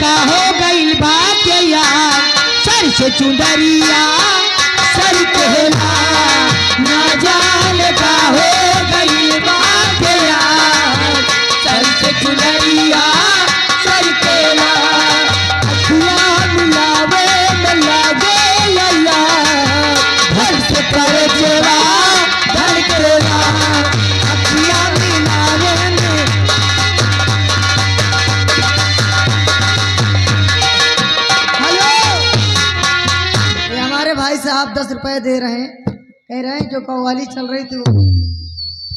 का हो गई बात यार, सर से चुंदरिया सर कहला, ना जाने का हो गई बात यार, सर से चुंदरिया सर कहला। अखियां मिलावे मिलावे लला, घर से कर जेवा धर केला, अखियां मिलावे। भाई साहब 10 रुपए दे रहे हैं, कह रहे हैं जो कव्वाली चल रही थी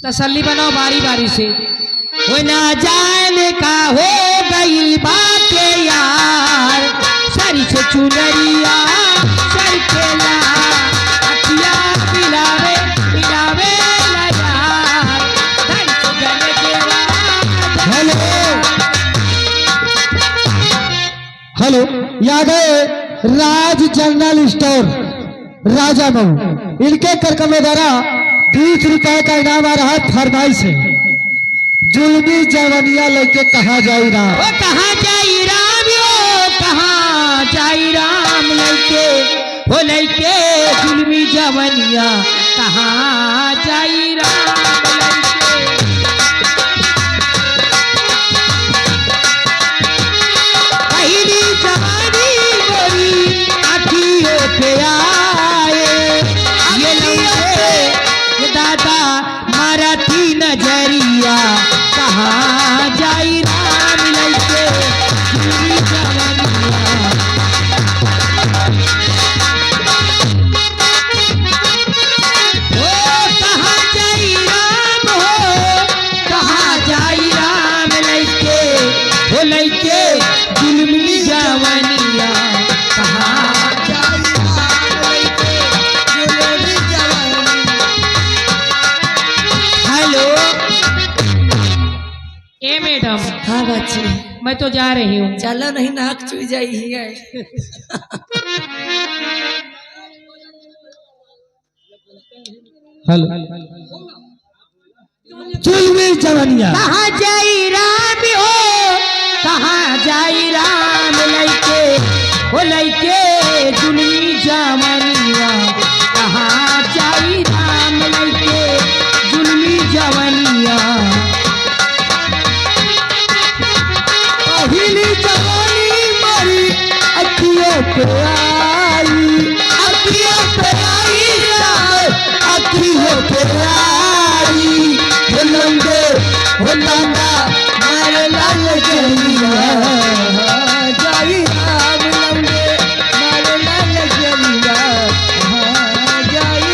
तसल्ली बनाओ बारी बारी से। वो ना जाने का हो गई बात यार, सर से चुनरिया सर केला, अखियां मिलावे मिलावे यार, धन से गले केला। हेलो याद है राज जनरल स्टोर राजा बहू, इनके करकमे द्वारा 20 रुपए का इनाम आ रहा है। फरमाइश है जुल्मी जवनिया लेके कहा जाई राम, ओ कहा जाई राम, यो कहा जाई राम लेके, हो लेके जुल्मी जवनिया कहा जाई राम लेके। पहली जवानी गोरी आँखियों पे दादा मारा थी नजरिया, कहाँ जाई राम लेके जुल्मी जवनिया। ओ कहाँ जाई राम, हो कहाँ जाई राम लेके, हो लेके जुल्मी जवनिया, कहाँ जाई राम लेके जुल्मी जवनिया। हेलो ए मैडम। हाँ बच्ची, मैं तो जा रही हूँ। चलो नहीं नाक चुई जाई है। हेलो जुल्मी जवनिया कहाँ जाई राम, हो कहाँ जाई राम लेके, हो लेके जुल्मी जवनिया, कहाँ जाई राम लेके जुल्मी जवनिया। पहली जवानी मारी अखियों पे आई, अखियों पे आई अखियों पे आई, हो लंबे हो लंबा मारे लाल जलिया, जाई राम लंबे मारे लाल जलिया, जाई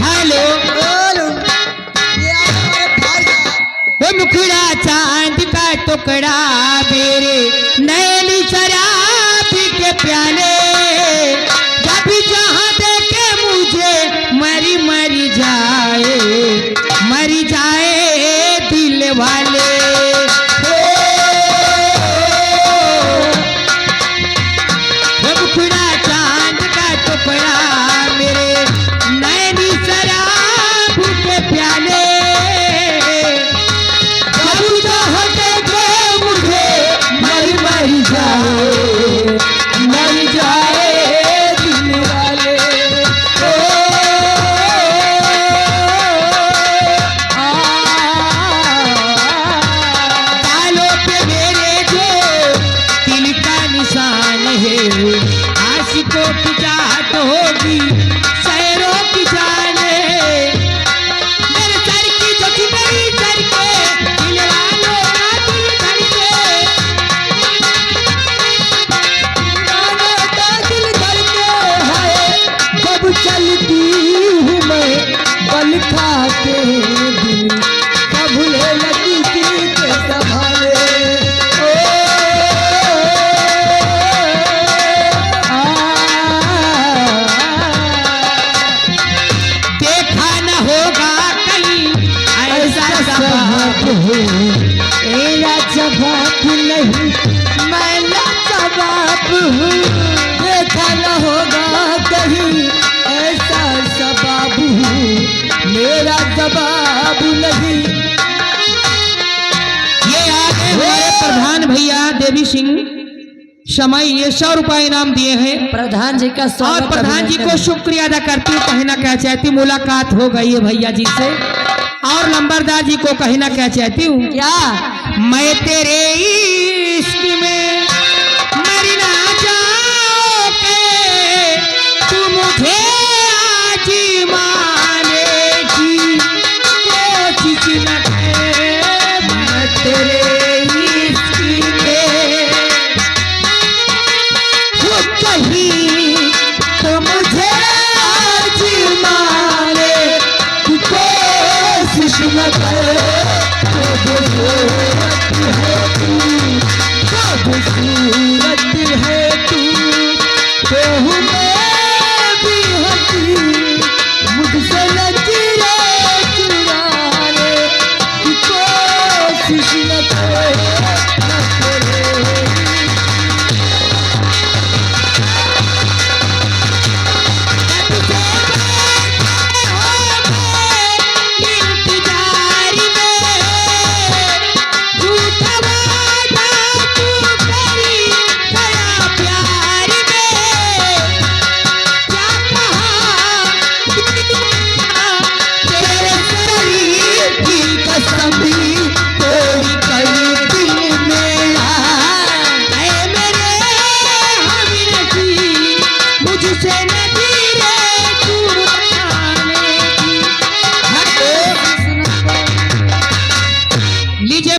हेलो मुखड़ा चांद का टुकड़ा, मेरे नैनी शराब के प्याले, जब जहाँ देखे मुझे मरी मरी जाए दिल वाले। मुखड़ा चांद का टुकड़ा, मेरे नैनी शराब के प्याले, मर जाए दिल वाले। तालों पे मेरे जो दिल का निशान है, आशिकों की चाहत होगी शहरों की जान है, मेरे सर की झुकी गई सर के दिल वालों का दिल धड़के, चलती हूँ मैं बल खा के दिल, कबूले लगी दिल के संभाले। देखा न होगा कहीं ऐसा जवाब हो, तेरा जवाब नहीं मैं जवाब हूँ, देखा न होगा कहीं ऐसा जवाब हूँ, मेरा जवाब नहीं सिंह समय ये 100 रुपए इनाम दिए हैं। प्रधान जी का और स्वागत प्रधान जी को अभिनंदन। शुक्रिया अदा करती हूँ। कहना क्या चाहती हूँ, मुलाकात हो गई है भैया जी से। और नंबरदार जी को कहना क्या चाहती हूँ, क्या मैं तेरे इश्क में